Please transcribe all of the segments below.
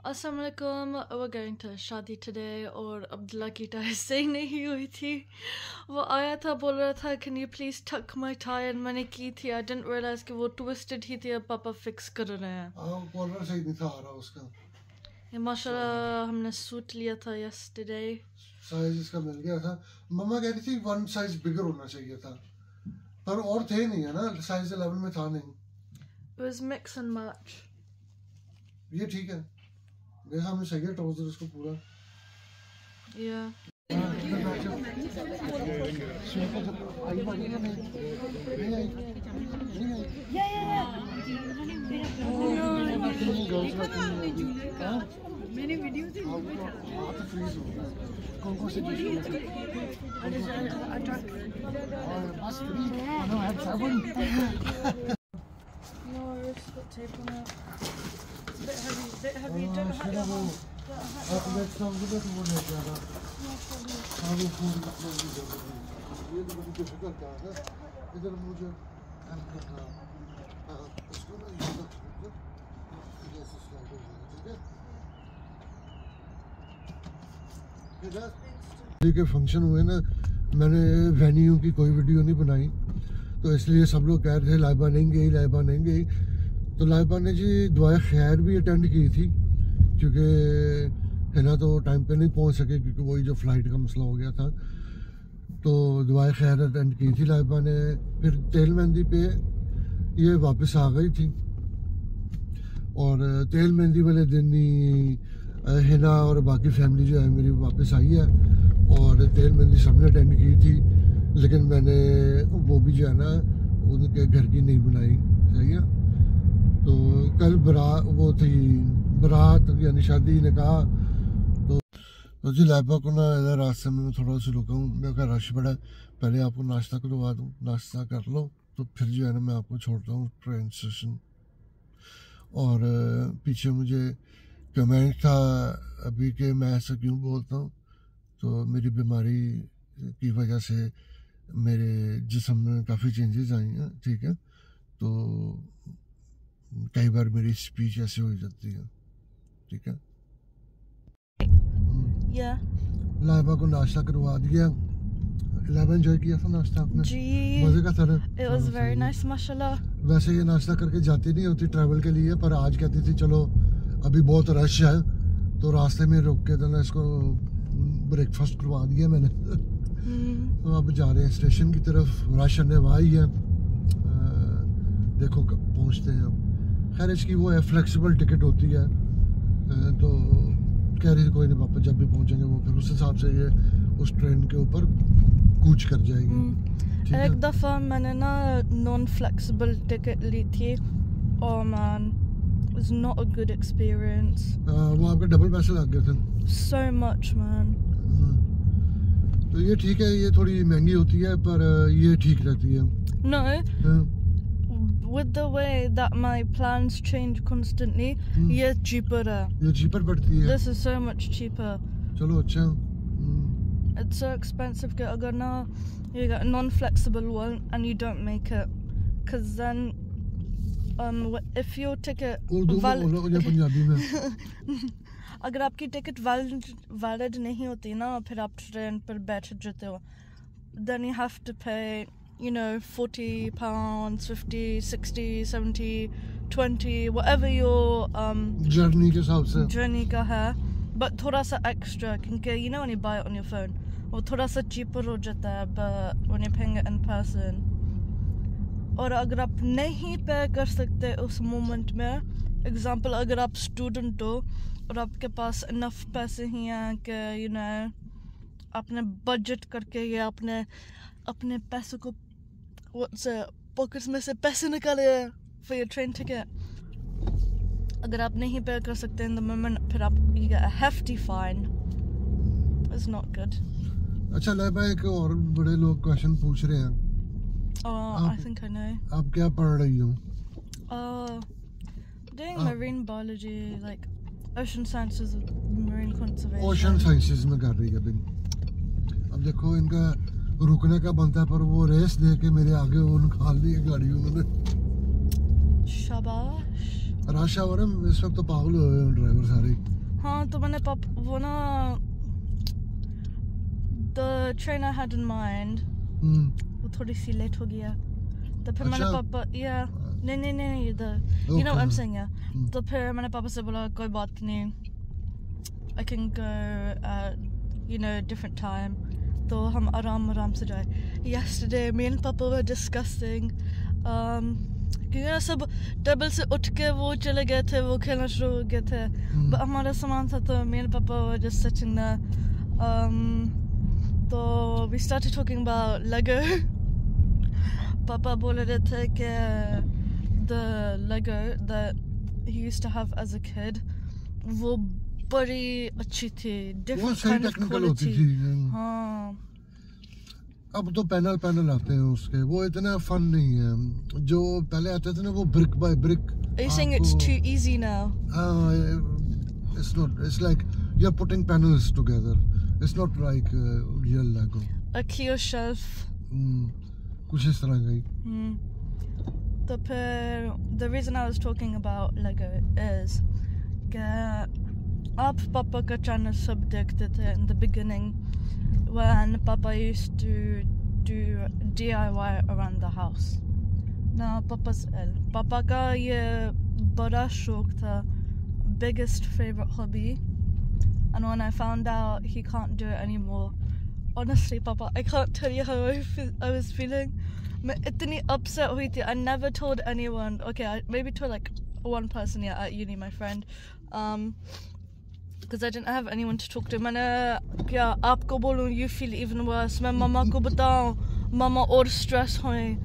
Assalamualaikum, we're going to शादी today और अब्दुल्ला की टाई सही नहीं हुई थी। वो आया था बोल रहा था can you please tuck my tie and मैंने की थी। I didn't realize कि वो twisted ही थी। अब पापा फिक्स कर रहे हैं। कॉलर सही नहीं था आ रहा उसका। ये माशाल्लाह हमने सूट लिया था yesterday। साइज इसका मिल गया था। मम्मा कह रही थी वन साइज बिगर होना चाहिए था पर और थे नहीं है ना, साइज 11 में था नहीं। It was mix and match। ये ठीक है, देखा हमें सही है ट्राउजर उसको पूरा। Yeah। मैंने वीडियो थी कौन से No, it's got tape on it। It's a bit heavy, don't have it on। इधर मुझे हेल्प करना इसको ना ठीक है। के फंक्शन हुए ना, मैंने वेन्यू की कोई वीडियो नहीं बनाई तो इसलिए सब लोग कह रहे थे लाइबा नहीं गई, लाइबा नहीं गई। तो लाइबा ने जी दुआए खैर भी अटेंड की थी क्योंकि है ना तो टाइम पे नहीं पहुंच सके क्योंकि वही जो फ्लाइट का मसला हो गया था। तो दुआए खैर अटेंड की थी लाइबा ने। फिर तेल मेहंदी पे ये वापस आ गई थी और तेल मेहंदी वाले दिन ही हिना और बाकी फैमिली जो है मेरी वापस आई है और तेल मेहंदी सबने अटेंड की थी, लेकिन मैंने वो भी जो है ना उनके घर की नहीं बनाई। सही है। तो कल वो थी बारात यानी शादी ने कहा तो जी लाइबा को ना इधर रास्ते में थोड़ा सा रुका हूँ। मैं कहा रश बड़ा, पहले आपको नाश्ता करवा दूँ, नाश्ता कर लो तो फिर जो है ना मैं आपको छोड़ता हूँ ट्रेन स्टेशन। और पीछे मुझे कमेंट था अभी कि मैं ऐसा क्यों बोलता हूँ, तो मेरी बीमारी की वजह से मेरे जिस्म में काफ़ी चेंजेस आई हैं। ठीक है, तो कई बार मेरी स्पीच ऐसे हो जाती है। ठीक है। लाइबा को नाश्ता करवा दिया। लाइबा एंजॉय किया था नाश्ता आपने? जी मजे का था ना? It was very nice माशाल्लाह। वैसे ये नाश्ता करके जाती नहीं होती ट्रैवल के लिए, पर आज कहती थी चलो अभी बहुत रश है तो रास्ते में रुक के तो ना इसको ब्रेकफास्ट करवा दिया मैंने। तो अब जा रहे हैं स्टेशन की तरफ। रश आने वाली है, देखो कब पहुँचते हैं। खैर इसकी वो है फ्लेक्सिबल टिकट होती है, तो कह रही थी कोई नहीं पापा जब भी पहुँचेंगे वो फिर उस हिसाब से ये उस ट्रेन के ऊपर कूच कर जाएगी। एक दफ़ा मैंने ना नॉन फ्लेक्सिबल टिकट ली थी और man it was not a good experience। वो आपके डबल पैसे लग गए थे। So much man। तो ये ठीक है, ये थोड़ी महंगी होती है पर ये ठीक रहती है। No, with the way that my plans change constantly, ये cheaper है। ये cheaper पड़ती है। This is so much cheaper। चलो अच्छा। It's so expensive कि अगर ना you get a non-flexible one and you don't make it, because then if your ticket Punjabi में अगर आपकी टिकट वैलिड नहीं होती ना फिर आप ट्रेन पर बैठ जाते हो, then you have to pay you know £40, 50, 60, 70, 20 whatever your journey के हिसाब से जर्नी का है, but थोड़ा सा एक्स्ट्रा क्योंकि you know when you buy it on your phone वो थोड़ा सा cheaper हो जाता है but when you're paying it in person। और अगर आप नहीं पे कर सकते उस मोमेंट में, एग्जांपल अगर आप स्टूडेंट हो और आपके पास इनफ पैसे ही हैं कि यू नो आपने बजट करके या अपने पैसों को पॉकेट्स में से पैसे निकाले फॉर योर ट्रेन टिकट, अगर आप नहीं पे कर सकते इन द मोमेंट फिर आप you get a hefty fine. It's not good. अच्छा लाइबा एक और बड़े लोग क्वेश्चन पूछ रहे हैं। I think I know। आप क्या पढ़ रही हो? Doing marine biology, like ocean sciences, marine conservation। Ocean sciences में कर रही है अभी। अब देखो इनका रुकने का बनता है पर वो रेस दे के मेरे आगे वो निकाल दी गाड़ी उन्होंने। शाबाश। रश आवर है इस वक्त तो पागल हो गए ड्राइवर सारे। हाँ तो मैंने वो ना the train I had in mind वो थोड़ी सी लेट हो गया तो फिर मैंने पापा नहीं you know what I'm saying तो फिर मैंने पापा से बोला कोई बात नहीं I can go at you know different time तो हम आराम से जाए। Yesterday me and Papa were discussing क्योंकि ना सब टेबल से उठ के वो चले गए थे वो खेलना शुरू हो गए थे but हमारा सामान था तो me and Papa were just sitting there तो we started talking about Lego Papa बोल रहे थे कि the Lego that he used to have as a kid वो बड़ी अच्छी थी different kind of quality हाँ अब तो पैनल आते हैं उसके वो इतना फन नहीं है जो पहले आते थे ना वो brick by brick। Are you saying it's too easy now? It's not, it's like you're putting panels together, it's not like real Lego। A clear shelf कुछ इस तरह का ही। तो फिर the reason I was talking about Lego is कि आप पापा का चैनल सब देखते थे in the beginning when Papa used to do DIY around the house. Now Papa's ill. Papa का ये बड़ा शौक था, biggest favorite hobby. And when I found out he can't do it anymore, honestly Papa, I can't tell you how I was feeling. मैं इतनी upset हुई थी. I never told anyone. Okay, I maybe told like one person at uni, my friend. Because I didn't have anyone to talk to. मैंने क्या आपको बोलूं you feel even worse. मैं मामा को बताऊं मामा और stress होए.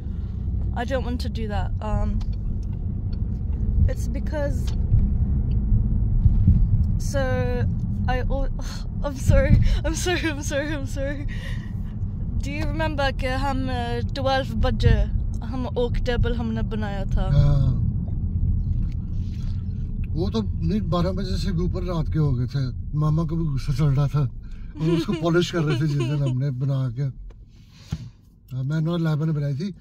I don't want to do that. It's because so I'm sorry. Do you remember कि हम 12 बजे हम oak table हमने बनाया था? वो तो नहीं 12 बजे से भी ऊपर रात के हो गए थे। मामा को भी गुस्सा चढ़ रहा था और उसको पॉलिश कर रहे थे जिस दिन हमने बना के। मैंने और लाइबा ने बनाई थी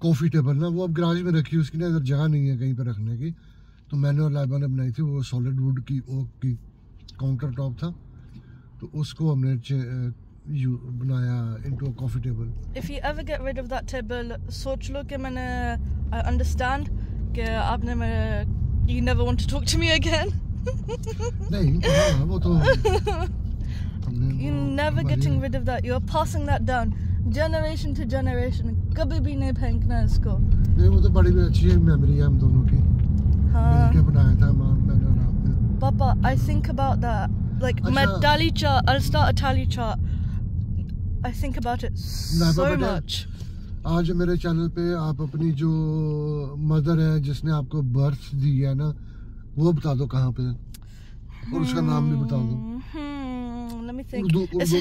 कॉफी टेबल ना, वो अब गैराज में रखी, उसकी ना इधर जगह नहीं है कहीं पे रखने की, तो मैंने और लाइबा ने बनाई थी। वो सॉलिड वुड की ओक की काउंटर टॉप था तो उसको हमने बनाया into a coffee table. If you ever get rid of that table, सोच लो कि मैंने I understand कि आपने मेरे you never want to talk to me again. नहीं वो तो you're never getting rid of that. You're passing that down generation to generation. कभी भी नहीं फेंकना इसको। नहीं वो तो बड़ी अच्छी मेमोरी है हम दोनों की। हाँ। मिलके बनाया था मैंने और आपने। Papa, I think about that. Like my tally chart. I'll start a tally chart. I think about it so much. आज मेरे चैनल पे आप अपनी जो मदर है जिसने आपको बर्थ दी है ना वो बता दो कहाँ पे और उसका नाम भी बता दो। Let me think. It's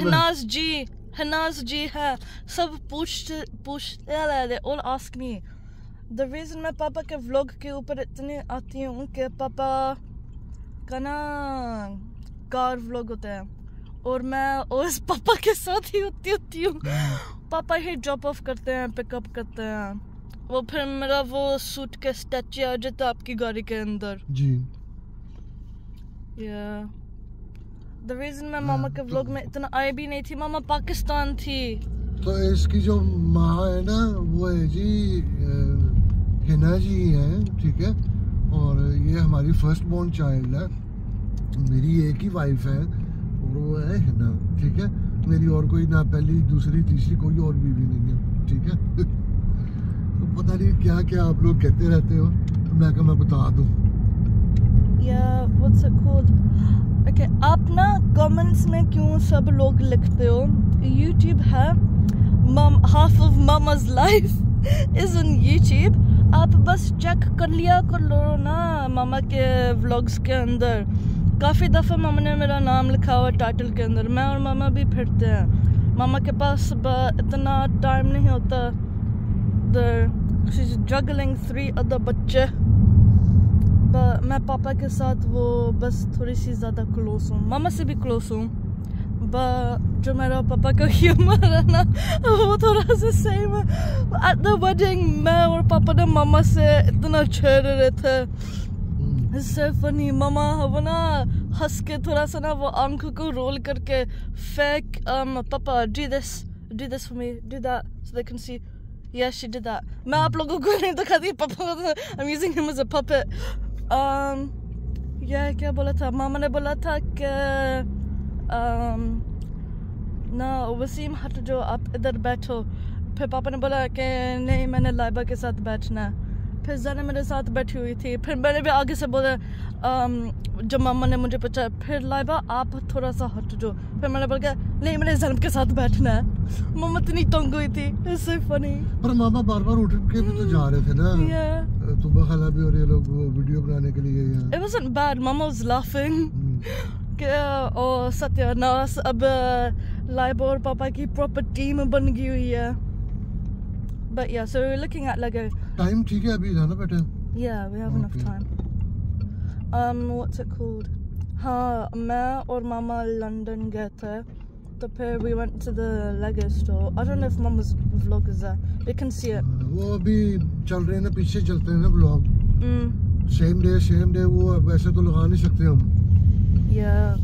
Hinaz जी है। सब पूछते they all ask me. The reason मैं पापा के व्लॉग के ऊपर इतने आती हूँ कि पापा का ना कार व्लॉग होता है और मैं उस पापा के साथ ही होती हूँ। पापा ही ड्रॉप ऑफ करते हैं, पिकअप करते हैं, वो फिर मेरा वो सूट के स्टैचू आ जाता आपकी गाड़ी के अंदर जी। The reason मैं मामा के व्लॉग में इतना आई भी नहीं थी, मामा पाकिस्तान थी। तो इसकी जो माँ है ना वो है जी हिना जी है, ठीक है, और ये हमारी फर्स्ट बोर्न चाइल्ड है। मेरी एक ही वाइफ है और वो है हिना, ठीक है। मेरी और कोई ना पहली दूसरी तीसरी कोई और बीवी नहीं है, ठीक है। तो पता नहीं क्या क्या आप लोग कहते रहते हो, तो मैं कहा मैं बता दूं। What's it called? Okay, आप ना कमेंट्स में क्यों सब लोग लिखते हो? YouTube है, half of Mama's life is on YouTube. आप बस चेक कर लिया कर लो ना मामा के व्लॉग्स के अंदर। काफ़ी दफ़ा मामा ने मेरा नाम लिखा हुआ टाइटल के अंदर। मैं और मामा भी फिरते हैं। मामा के पास इतना टाइम नहीं होता। She's juggling 3 other बच्चे। मैं पापा के साथ वो बस थोड़ी सी ज़्यादा क्लोज हूँ, मामा से भी क्लोज हूँ। जो मेरा पापा का ह्यूमर है ना वो थोड़ा सा सेम है। At the wedding मैं और पापा ने मामा से इतना छेड़ रहे थे It's so funny. मामा वो ना हंस के थोड़ा सा ना वो आंखों को रोल करके फेक पापा do this for me, do that so they can see. Yeah, she did that. मैं आप लोगों को नहीं दिखाती पापा को. I'm using him as a puppet. Yeah, क्या बोला था? मामा ने बोला था कि ना वसीम हट जो आप इधर बैठो. फिर पापा ने बोला कि नहीं मैंने लाइबा के साथ बैठना. फिर जाने मेरे साथ बैठी हुई थी. फिर मैंने भी आगे से बोला जब मामा ने मुझे पूछा फिर लाइबा आप थोड़ा सा हट जो. फिर मैंने बोला नहीं मैंने जैनब के साथ बैठना है. मामा इतनी तंग हुई थी. It's so funny. पर मामा बार-बार उठ के भी तो जा रहे थे ना. Yeah. तुबा खाला भी और ये लोग वो वीडियो बनाने के लिए यहाँ. It wasn't bad. Mama was laughing. कि ओ सत्यानाश अब लाइबा और पापा की प्रॉपर टीम बन गई हुई है. But yeah, so we're looking at Lego. Time ठीक है अभी है ना बेटा? Yeah, we have enough time. What's it called? हाँ, मैं और मामा लंदन गए थे. तो फिर we went to the Lego store. I don't know if Mama's vlog is there. We can see it. वो अभी चल रहे हैं ना पीछे चलते हैं ना vlog. Same day वो वैसे तो लगा नहीं सकते हम. Yeah.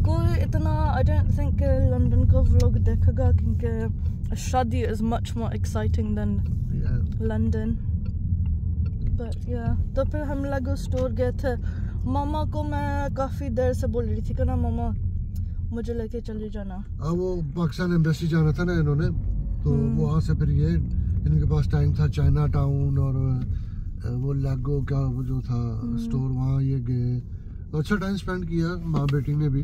कोई इतना I don't think लंदन का vlog देखेगा क्योंकि शादी is much more exciting than London. But yeah, तो फिर हम Lego store गए थे. मामा को मैं काफी देर से बोल रही थी कि ना मामा मुझे लेके चली जाना. वो पाकिस्तान एम्बेसी जाना था ना इन्होंने तो वहाँ से फिर ये इनके पास टाइम था. चाइना टाउन और वो लेगो का वो जो था स्टोर वहाँ ये गए. तो अच्छा टाइम स्पेंड किया माँ बेटी ने भी.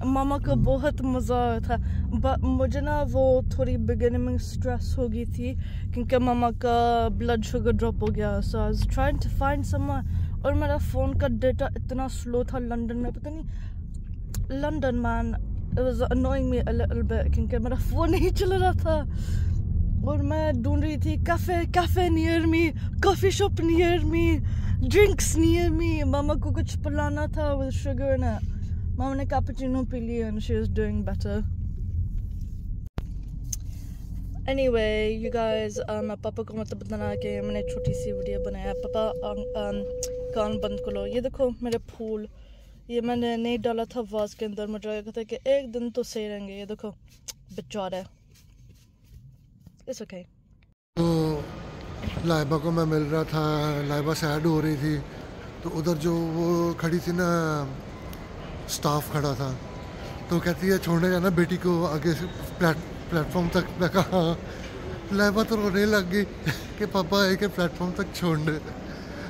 मामा को बहुत मज़ा आया था. बट मुझे ना वो थोड़ी बिगिनिंग में स्ट्रेस हो गई थी क्योंकि मामा का ब्लड शुगर ड्रॉप हो गया. So I was trying to find somewhere और मेरा फ़ोन का डेटा इतना स्लो था लंदन में. पता नहीं London man it was annoying me a little bit क्योंकि मेरा फ़ोन नहीं चल रहा था. और मैं ढूंढ रही थी cafe near me, coffee shop near me, drinks near me. मामा को कुछ पिलाना था विद शुगर इन इट. मामा ने कैपुचिनो पी ली and she was doing better. Anyway, you guys, पापा को मतलब बताना कि मैंने छोटी सी वीडियो बनाया. पापा कान बंद करो. ये देखो मेरे फूल. ये मैंने नहीं डाला था वाज के अंदर. मुझे लगा था कि एक दिन तो सही रहेंगे. ये देखो बेचारा. It's okay. तो लाइबा को मैं मिल रहा था. लाइबा सैड हो रही थी तो उधर जो वो खड़ी थी ना स्टाफ खड़ा था तो कहती है छोड़ने जाना बेटी को आगे से प्लेटफॉर्म तक. मैं कहा हाँ. लाइबा तो रोने लग गई कि पापा है कि प्लेटफॉर्म तक छोड़ने.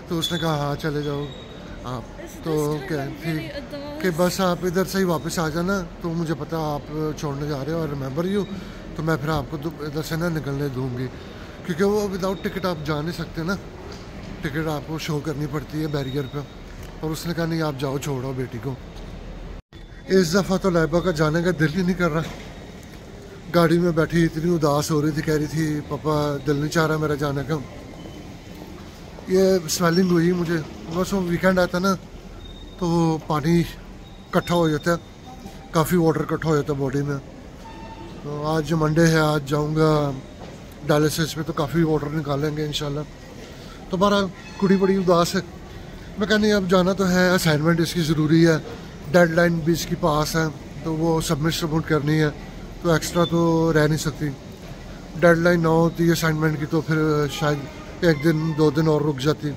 तो उसने कहा हाँ चले जाओ आप. तो कहती कि बस आप इधर से ही वापस आ जाना. तो मुझे पता आप छोड़ने जा रहे हो और रिमेंबर यू. तो मैं फिर आपको इधर से ना निकलने दूँगी क्योंकि वो विदाउट टिकट आप जा नहीं सकते ना. टिकट आपको शो करनी पड़ती है बैरियर पे. और उसने कहा नहीं आप जाओ छोड़ो बेटी को. इस दफ़ा तो लाइबा का जाने का दिल ही नहीं कर रहा. गाड़ी में बैठी इतनी उदास हो रही थी. कह रही थी पापा दिल नहीं चाह रहा मेरा जाने का. ये स्वेलिंग हुई मुझे. बस वो वीकेंड आता ना तो पानी इकट्ठा हो जाता है. काफ़ी वाटर इकट्ठा हो जाता है बॉडी में. तो आज मंडे है. आज जाऊंगा डायलिसिस पे तो काफ़ी वाटर निकालेंगे इंशाल्लाह. तो बारह कुड़ी बड़ी उदास है. मैं कहनी अब जाना तो है. असाइनमेंट इसकी ज़रूरी है. डेडलाइन भी इसकी पास है तो वो सबमिट करनी है. तो एक्स्ट्रा तो रह नहीं सकती. डेडलाइन ना होती असाइनमेंट की तो फिर शायद एक दिन 2 दिन और रुक जाती.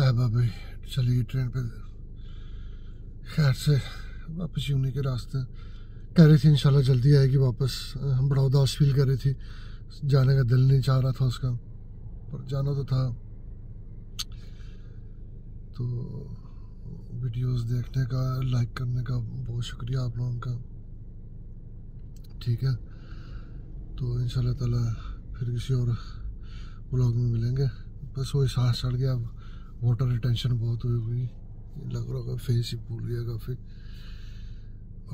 लाइबा भी चली गई ट्रेन पे. खैर से वापस यूनी के रास्ते. कह रही थी इंशाल्लाह जल्दी आएगी वापस. हम बड़ा उदास फील कर रही थी. जाने का दिल नहीं चाह रहा था उसका पर जाना तो था. तो वीडियोस देखने का लाइक करने का बहुत शुक्रिया आप लोगों का. ठीक है तो इंशाल्लाह ताला फिर किसी और व्लॉग में मिलेंगे. बस वो सांस चढ़ गया. अब वाटर रिटेंशन बहुत हुई. लग रहा होगा फेस ही भूल गया काफ़ी.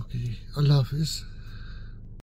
ओके अल्लाह हाफिज़.